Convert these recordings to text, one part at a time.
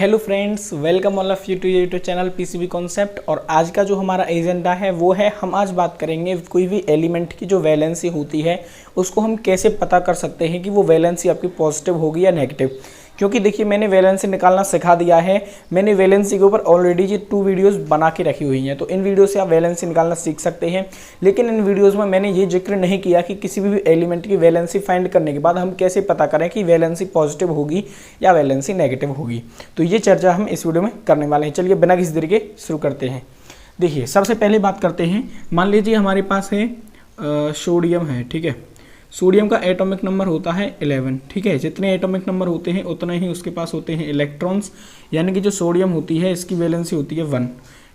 Hello friends, welcome all of you to YouTube channel PCB concept. और आज का जो हमारा एजेंडा है वो है, हम आज बात करेंगे कोई भी एलिमेंट की जो वैलेंसी होती है उसको हम कैसे पता कर सकते हैं कि वो वैलेंसी आपकी पॉजिटिव होगी या नेगेटिव। क्योंकि देखिए, मैंने वैलेंसी निकालना सिखा दिया है। मैंने वैलेंसी के ऊपर ऑलरेडी ये 2 वीडियोस बना के रखी हुई हैं, तो इन वीडियो से आप वैलेंसी निकालना सीख सकते हैं। लेकिन इन वीडियोस में मैंने ये जिक्र नहीं किया कि किसी भी एलिमेंट की वैलेंसी फाइंड करने के बाद हम कैसे पता करें कि वैलेंसी पॉजिटिव होगी या वैलेंसी नेगेटिव होगी। तो ये चर्चा हम इस वीडियो में करने वाले हैं। चलिए बिना किसी देरी के शुरू करते हैं। देखिए, सबसे पहले बात करते हैं, मान लीजिए हमारे पास है सोडियम है, ठीक है। सोडियम का एटॉमिक नंबर होता है 11, ठीक है। जितने एटॉमिक नंबर होते हैं उतने ही उसके पास होते हैं इलेक्ट्रॉन्स, यानी कि जो सोडियम होती है इसकी वैलेंसी होती है 1,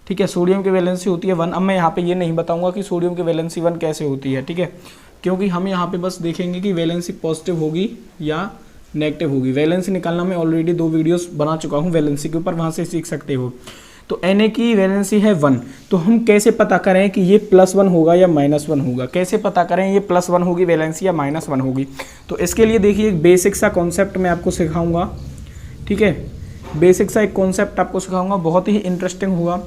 ठीक है। सोडियम की वैलेंसी होती है 1। अब मैं यहाँ पे ये नहीं बताऊंगा कि सोडियम की वैलेंसी 1 कैसे होती है, ठीक है, क्योंकि हम यहाँ पे बस देखेंगे कि वैलेंसी पॉजिटिव होगी या नेगेटिव होगी। वैलेंसी निकालना मैं ऑलरेडी 2 वीडियोस बना चुका हूँ वैलेंसी के ऊपर, वहाँ से सीख सकते हो। तो Na की वैलेंसी है 1, तो हम कैसे पता करें कि ये +1 होगा या -1 होगा। कैसे पता करें ये +1 होगी वैलेंसी या -1 होगी। तो इसके लिए देखिए, एक बेसिक सा कॉन्सेप्ट मैं आपको सिखाऊंगा, ठीक है। बेसिक सा एक कॉन्सेप्ट आपको सिखाऊंगा, बहुत ही इंटरेस्टिंग होगा।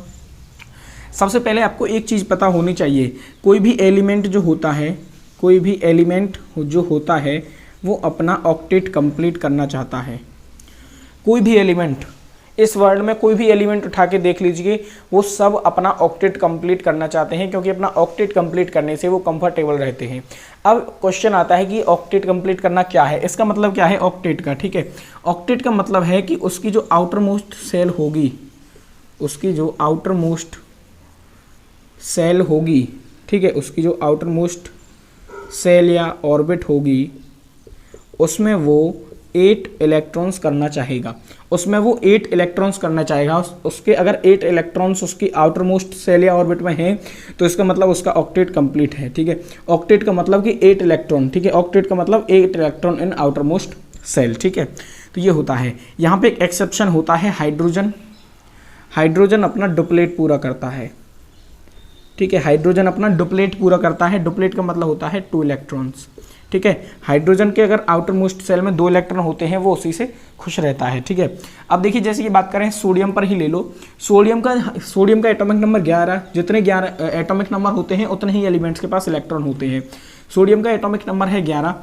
सबसे पहले आपको एक चीज़ पता होनी चाहिए, कोई भी एलिमेंट जो होता है, कोई भी एलिमेंट जो होता है वो अपना ऑक्टेट कंप्लीट करना चाहता है। कोई भी एलिमेंट, इस वर्ल्ड में कोई भी एलिमेंट उठा के देख लीजिए, वो सब अपना ऑक्टेट कंप्लीट करना चाहते हैं, क्योंकि अपना ऑक्टेट कंप्लीट करने से वो कंफर्टेबल रहते हैं। अब क्वेश्चन आता है कि ऑक्टेट कंप्लीट करना क्या है, इसका मतलब क्या है ऑक्टेट का, ठीक है। ऑक्टेट का मतलब है कि उसकी जो आउटर मोस्ट सेल होगी, उसकी जो आउटर मोस्ट सेल होगी, ठीक है, उसकी जो आउटर मोस्ट सेल या ऑर्बिट होगी, उसमें वो 8 इलेक्ट्रॉन्स करना चाहेगा। उसमें वो 8 इलेक्ट्रॉन्स करना चाहेगा। उसके अगर 8 इलेक्ट्रॉन्स उसकी आउटर मोस्ट सेल या ऑर्बिट में हैं, तो इसका मतलब उसका ऑक्टेट कंप्लीट है, ठीक है। ऑक्टेट का मतलब कि 8 इलेक्ट्रॉन, ठीक है। ऑक्टेट का मतलब 8 electron in outer most shell, ठीक है। तो ये होता है। यहाँ पे एक एक्सेप्शन होता है हाइड्रोजन। हाइड्रोजन अपना डुप्लेट पूरा करता है, ठीक है। हाइड्रोजन अपना डुप्लेट पूरा करता है। डुप्लेट का मतलब होता है 2 इलेक्ट्रॉन्स, ठीक है। हाइड्रोजन के अगर आउटर मोस्ट सेल में 2 इलेक्ट्रॉन होते हैं, वो उसी से खुश रहता है, ठीक है। अब देखिए, जैसे कि बात करें सोडियम पर ही ले लो। सोडियम का एटॉमिक नंबर 11, जितने 11 एटॉमिक नंबर होते हैं उतने ही एलिमेंट्स के पास इलेक्ट्रॉन होते हैं। सोडियम का एटॉमिक नंबर है 11,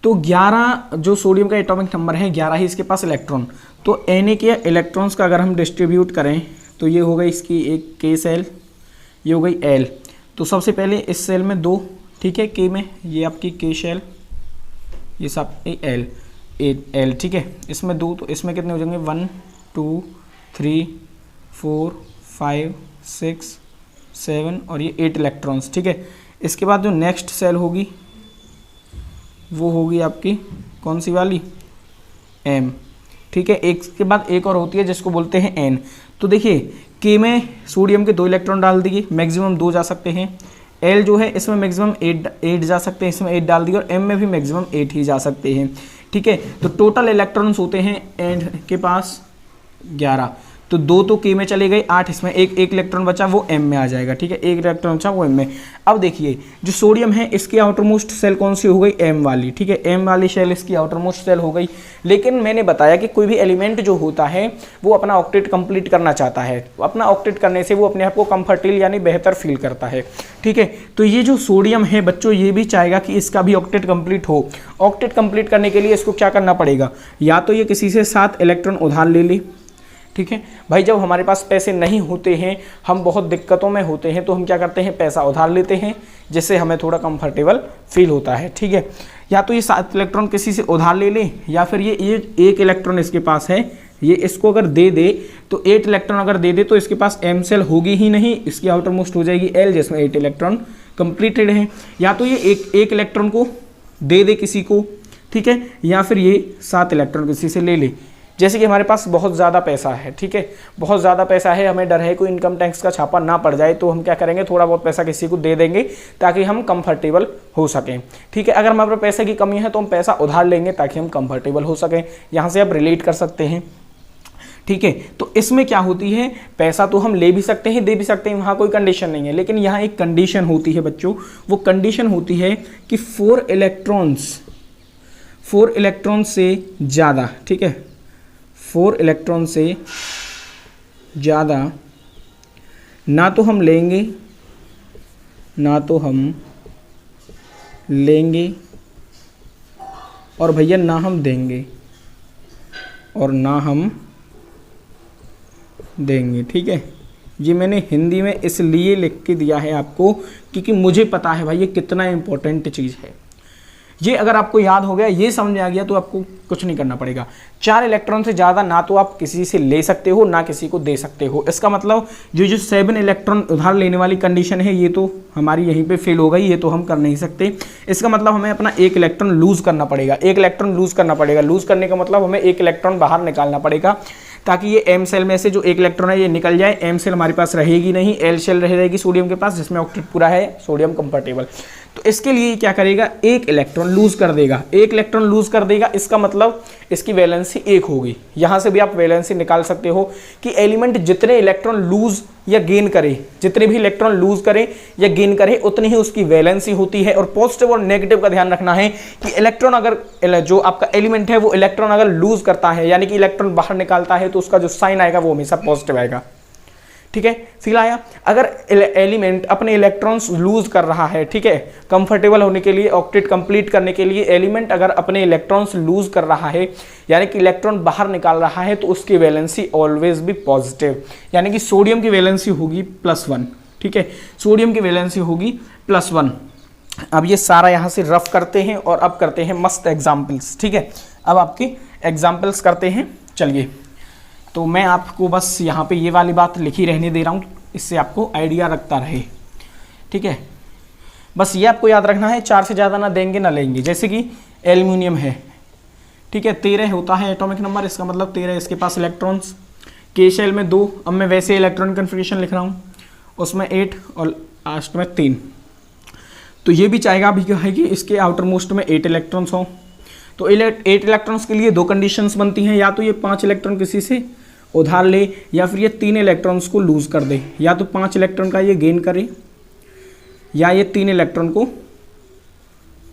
तो 11 जो सोडियम का एटॉमिक नंबर है 11 ही इसके पास इलेक्ट्रॉन। तो Na के इलेक्ट्रॉन्स का अगर हम डिस्ट्रीब्यूट करें तो ये हो गई इसकी एक K सेल, ये हो गई L। तो सबसे पहले इस सेल में 2, ठीक है, K में, ये आपकी K शेल, ये सब L, ठीक है। इसमें 2, तो इसमें कितने हो जाएंगे 1 2 3 4 5 6 7 और ये 8 इलेक्ट्रॉन्स, ठीक है। इसके बाद जो नेक्स्ट सेल होगी वो होगी आपकी कौन सी वाली, M, ठीक है। एक के बाद एक और होती है जिसको बोलते हैं N। तो देखिए, K में सोडियम के 2 इलेक्ट्रॉन डाल दिए, मैक्सिमम 2 जा सकते हैं। L जो है इसमें मैक्सिमम 8 जा सकते हैं, इसमें 8 डाल दिए, और M में भी मैक्सिमम 8 ही जा सकते हैं, ठीक है। तो टोटल इलेक्ट्रॉन्स होते हैं N के पास 11, तो 2 तो K में चले गए, 8 इसमें, एक इलेक्ट्रॉन बचा वो M में आ जाएगा, ठीक है। एक इलेक्ट्रॉन बचा वो M में। अब देखिए, जो सोडियम है इसकी आउटर मोस्ट सेल कौन सी हो गई, M वाली, ठीक है। M वाली सेल इसकी आउटर मोस्ट सेल हो गई। लेकिन मैंने बताया कि कोई भी एलिमेंट जो होता है वो अपना ऑक्टेट कंप्लीट करना चाहता है। अपना ऑक्टेट करने से वो अपने आप को कंफर्टेबल यानी बेहतर फील करता है, ठीक है। तो ये जो सोडियम है बच्चों, ये भी चाहेगा कि इसका भी ऑक्टेट कंप्लीट हो। ऑक्टेट कंप्लीट करने के लिए इसको क्या करना पड़ेगा, या तो ये किसी से 7 इलेक्ट्रॉन उधार ले ली, ठीक है भाई। जब हमारे पास पैसे नहीं होते हैं, हम बहुत दिक्कतों में होते हैं, तो हम क्या करते हैं, पैसा उधार लेते हैं, जिससे हमें थोड़ा कंफर्टेबल फील होता है, ठीक है। या तो ये 7 इलेक्ट्रॉन किसी से उधार ले लें, या फिर ये 1 इलेक्ट्रॉन इसके पास है, ये इसको अगर दे दे, तो 8 इलेक्ट्रॉन अगर दे दे तो इसके पास M सेल होगी ही नहीं, इसकी आउटर मोस्ट हो जाएगी L, जिसमें 8 इलेक्ट्रॉन कंप्लीटेड हैं। या तो ये एक इलेक्ट्रॉन को दे दे किसी को, ठीक है, या फिर ये 7 इलेक्ट्रॉन किसी से ले ले। जैसे कि हमारे पास बहुत ज़्यादा पैसा है, ठीक है, बहुत ज़्यादा पैसा है, हमें डर है कोई इनकम टैक्स का छापा ना पड़ जाए, तो हम क्या करेंगे, थोड़ा बहुत पैसा किसी को दे देंगे ताकि हम कंफर्टेबल हो सकें, ठीक है। अगर हमारे पास पैसे की कमी है तो हम पैसा उधार लेंगे ताकि हम कंफर्टेबल हो सकें। यहाँ से आप रिलेट कर सकते हैं, ठीक है। तो इसमें क्या होती है, पैसा तो हम ले भी सकते हैं, दे भी सकते हैं, वहाँ कोई कंडीशन नहीं है। लेकिन यहाँ एक कंडीशन होती है बच्चों, वो कंडीशन होती है कि 4 इलेक्ट्रॉन्स से ज़्यादा, ठीक है, 4 इलेक्ट्रॉन से ज़्यादा ना तो हम लेंगे और भैया ना हम देंगे ठीक है। ये मैंने हिंदी में इसलिए लिख के दिया है आपको क्योंकि मुझे पता है भाई ये कितना इम्पोर्टेंट चीज़ है। ये अगर आपको याद हो गया, ये समझ में आ गया, तो आपको कुछ नहीं करना पड़ेगा। 4 इलेक्ट्रॉन से ज़्यादा ना तो आप किसी से ले सकते हो ना किसी को दे सकते हो। इसका मतलब जो 7 इलेक्ट्रॉन उधार लेने वाली कंडीशन है ये तो हमारी यहीं पे फेल हो गई, ये तो हम कर नहीं सकते। इसका मतलब हमें अपना 1 इलेक्ट्रॉन लूज़ करना पड़ेगा। 1 इलेक्ट्रॉन लूज़ करना पड़ेगा। लूज़ करने का मतलब हमें 1 इलेक्ट्रॉन बाहर निकालना पड़ेगा ताकि ये एम सेल में से जो 1 इलेक्ट्रॉन है ये निकल जाए। एम सेल हमारे पास रहेगी नहीं, एल सेल रहेगी सोडियम के पास जिसमें ऑक्टेट पूरा है सोडियम कंफर्टेबल। तो इसके लिए क्या करेगा, 1 इलेक्ट्रॉन लूज कर देगा। 1 इलेक्ट्रॉन लूज कर देगा, इसका मतलब इसकी वैलेंसी 1 होगी। यहां से भी आप वैलेंसी निकाल सकते हो कि एलिमेंट जितने इलेक्ट्रॉन लूज या गेन करे, जितने भी इलेक्ट्रॉन लूज करे या गेन करे उतनी ही उसकी वैलेंसी होती है। और पॉजिटिव और नेगेटिव का ध्यान रखना है कि इलेक्ट्रॉन अगर जो आपका एलिमेंट है वो इलेक्ट्रॉन अगर लूज करता है यानी कि इलेक्ट्रॉन बाहर निकालता है तो उसका जो साइन आएगा वो हमेशा पॉजिटिव आएगा। ठीक है, फील आया। अगर एलिमेंट अपने इलेक्ट्रॉन्स लूज कर रहा है, ठीक है, कंफर्टेबल होने के लिए, ऑक्टेट कंप्लीट करने के लिए एलिमेंट अगर अपने इलेक्ट्रॉन्स लूज कर रहा है यानी कि इलेक्ट्रॉन बाहर निकाल रहा है तो उसकी वैलेंसी ऑलवेज भी पॉजिटिव, यानी कि सोडियम की वैलेंसी होगी +1। ठीक है, सोडियम की वैलेंसी होगी +1। अब ये सारा यहाँ से रफ करते हैं और अब करते हैं मस्त एग्जाम्पल्स। ठीक है, अब आपके एग्जाम्पल्स करते हैं। चलिए, तो मैं आपको बस यहाँ पे ये वाली बात लिखी रहने दे रहा हूँ, इससे आपको आइडिया रखता रहे। ठीक है, बस ये आपको याद रखना है 4 से ज़्यादा ना देंगे ना लेंगे। जैसे कि एल्यूमिनियम है, ठीक है, 13 होता है एटॉमिक नंबर, इसका मतलब 13 इसके पास इलेक्ट्रॉन्स। के शेल में 2, अब मैं वैसे इलेक्ट्रॉन कन्फिगरेशन लिख रहा हूँ, उसमें 8 और लास्ट में 3। तो ये भी चाहेगा भी क्या है कि इसके आउटर मोस्ट में 8 इलेक्ट्रॉन्स हों। तो 8 इलेक्ट्रॉन्स के लिए 2 कंडीशंस बनती हैं, या तो ये 5 इलेक्ट्रॉन किसी से उधार ले या फिर ये 3 इलेक्ट्रॉन्स को लूज कर दे। या तो 5 इलेक्ट्रॉन का ये गेन करे या ये 3 इलेक्ट्रॉन को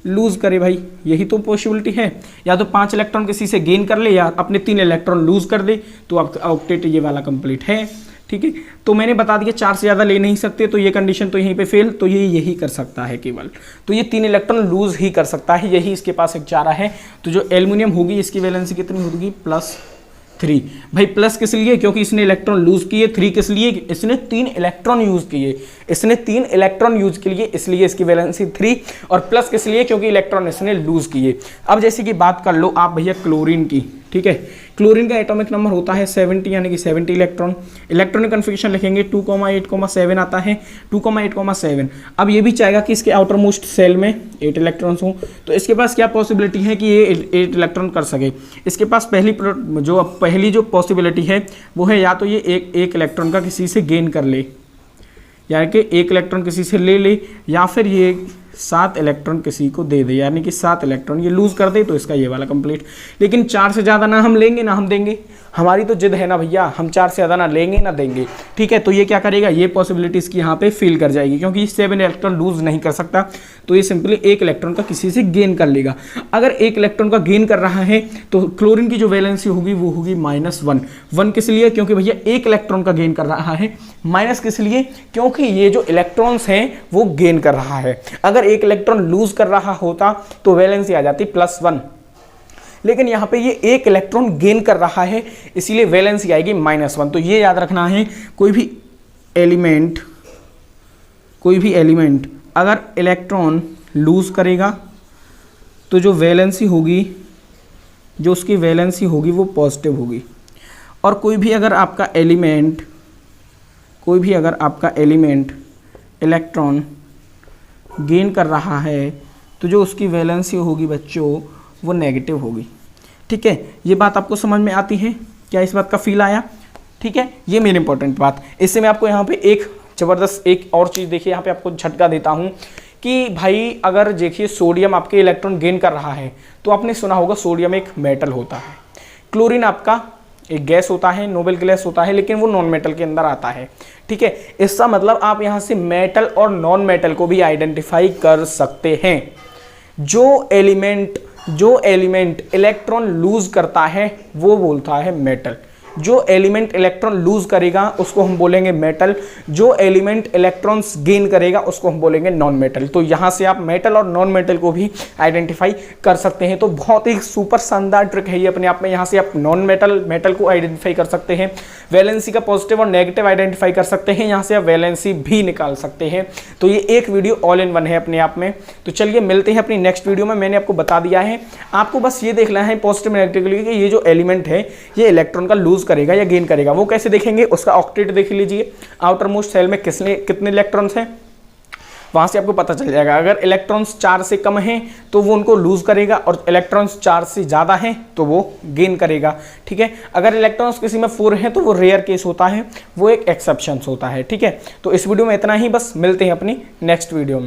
लूज करे। भाई यही तो पॉसिबिलिटी है, या तो 5 इलेक्ट्रॉन किसी से गेन कर ले या अपने 3 इलेक्ट्रॉन लूज कर दे, तो आपका ऑक्टेट ये वाला कंप्लीट है। ठीक है, तो मैंने बता दिया 4 से ज़्यादा ले नहीं सकते, तो ये कंडीशन तो यहीं पे फेल, तो ये यही कर सकता है केवल। तो ये 3 इलेक्ट्रॉन लूज ही कर सकता है, यही इसके पास एक चारा है। तो जो एल्युमिनियम होगी इसकी वैलेंसी कितनी होगी, +3। भाई प्लस किस लिए, क्योंकि इसने इलेक्ट्रॉन लूज किए। 3 किस लिए, इसने 3 इलेक्ट्रॉन यूज किए, इसने 3 इलेक्ट्रॉन यूज के लिए, इसलिए इसकी वैलेंसी 3। और प्लस किस लिए, क्योंकि इलेक्ट्रॉन इसने लूज किए। अब जैसे कि बात कर लो आप भैया क्लोरीन की। ठीक है, क्लोरीन का एटॉमिक नंबर होता है 70, यानी कि 70 इलेक्ट्रॉन। इलेक्ट्रॉनिक कन्फिगरेशन लिखेंगे 2,8,7 आता है, 2,8,7। अब ये भी चाहेगा कि इसके आउटर मोस्ट सेल में 8 इलेक्ट्रॉन्स हों, तो इसके पास क्या पॉसिबिलिटी है कि ये 8 इलेक्ट्रॉन कर सके। इसके पास पहली जो पॉसिबिलिटी है वो है या तो ये एक इलेक्ट्रॉन का किसी से गेन कर ले, यानी कि 1 इलेक्ट्रॉन किसी से ले ले, या फिर ये 7 इलेक्ट्रॉन किसी को दे दे, यानी कि 7 इलेक्ट्रॉन ये लूज कर दे, तो इसका ये वाला कंप्लीट। लेकिन 4 से ज़्यादा ना हम लेंगे ना हम देंगे, हमारी तो जिद है ना भैया, हम 4 से ज़्यादा ना लेंगे ना देंगे। ठीक है, तो ये क्या करेगा, ये पॉसिबिलिटी इसकी यहाँ पे फेल कर जाएगी, क्योंकि ये 7 इलेक्ट्रॉन लूज नहीं कर सकता, तो ये सिंपली 1 इलेक्ट्रॉन का किसी से गेन कर लेगा। अगर 1 इलेक्ट्रॉन का गेन कर रहा है तो क्लोरीन की जो वैलेंसी होगी वो होगी -1। 1 किस लिए, क्योंकि भैया 1 इलेक्ट्रॉन का गेन कर रहा है। माइनस किस लिए, क्योंकि ये जो इलेक्ट्रॉन्स हैं वो गेन कर रहा है। अगर 1 इलेक्ट्रॉन लूज कर रहा होता तो वैलेंसी आ जाती +1, लेकिन यहाँ पे ये 1 इलेक्ट्रॉन गेन कर रहा है, इसीलिए वैलेंसी आएगी -1। तो ये याद रखना है, कोई भी एलिमेंट अगर इलेक्ट्रॉन लूज करेगा तो जो वैलेंसी होगी, जो उसकी वैलेंसी होगी वो पॉजिटिव होगी। और कोई भी अगर आपका एलिमेंट इलेक्ट्रॉन गेन कर रहा है तो जो उसकी वैलेंसी होगी बच्चों वो नेगेटिव होगी। ठीक है, ये बात आपको समझ में आती है क्या, इस बात का फील आया। ठीक है, ये मेरी इंपॉर्टेंट बात। इससे मैं आपको यहाँ पे एक ज़बरदस्त एक और चीज़ देखिए, यहाँ पे आपको झटका देता हूँ कि भाई अगर देखिए सोडियम आपके इलेक्ट्रॉन गेन कर रहा है तो आपने सुना होगा सोडियम एक मेटल होता है, क्लोरीन आपका एक गैस होता है, नोबेल गैस होता है, लेकिन वो नॉन मेटल के अंदर आता है। ठीक है, इसका मतलब आप यहाँ से मेटल और नॉन मेटल को भी आइडेंटिफाई कर सकते हैं। जो एलिमेंट जो एलिमेंट इलेक्ट्रॉन लूज करता है वो बोलता है मेटल। जो एलिमेंट इलेक्ट्रॉन लूज करेगा उसको हम बोलेंगे मेटल, जो एलिमेंट इलेक्ट्रॉन्स गेन करेगा उसको हम बोलेंगे नॉन मेटल। तो यहां से आप मेटल और नॉन मेटल को भी आइडेंटिफाई कर सकते हैं। तो बहुत ही सुपर शानदार ट्रिक है ये अपने आप में। यहां से आप नॉन मेटल मेटल को आइडेंटिफाई कर सकते हैं, वैलेंसी का पॉजिटिव और नेगेटिव आइडेंटिफाई कर सकते हैं, यहां से आप वैलेंसी भी निकाल सकते हैं। तो ये एक वीडियो ऑल इन वन है अपने आप में। तो चलिए मिलते हैं अपनी नेक्स्ट वीडियो में। मैंने आपको बता दिया है, आपको बस ये देखना है पॉजिटिव नेगेटिव के लिए कि ये जो एलिमेंट है ये इलेक्ट्रॉन का लूज करेगा या गेन करेगा। वो कैसे देखेंगे, उसका ऑक्टेट देख लीजिए, आउटर मोस्ट सेल में कितने इलेक्ट्रॉन्स हैं वहां से आपको पता चल जाएगा। अगर इलेक्ट्रॉन्स 4 से कम हैं तो वो उनको लूज करेगा, और इलेक्ट्रॉन्स 4 से ज्यादा हैं तो वो गेन करेगा। ठीक है, अगर इलेक्ट्रॉन्स किसी में 4 हैं तो वो रेयर केस होता है, वो एक एक्सेप्शन होता है। ठीक है, तो इस वीडियो में इतना ही, बस मिलते हैं अपनी नेक्स्ट वीडियो में।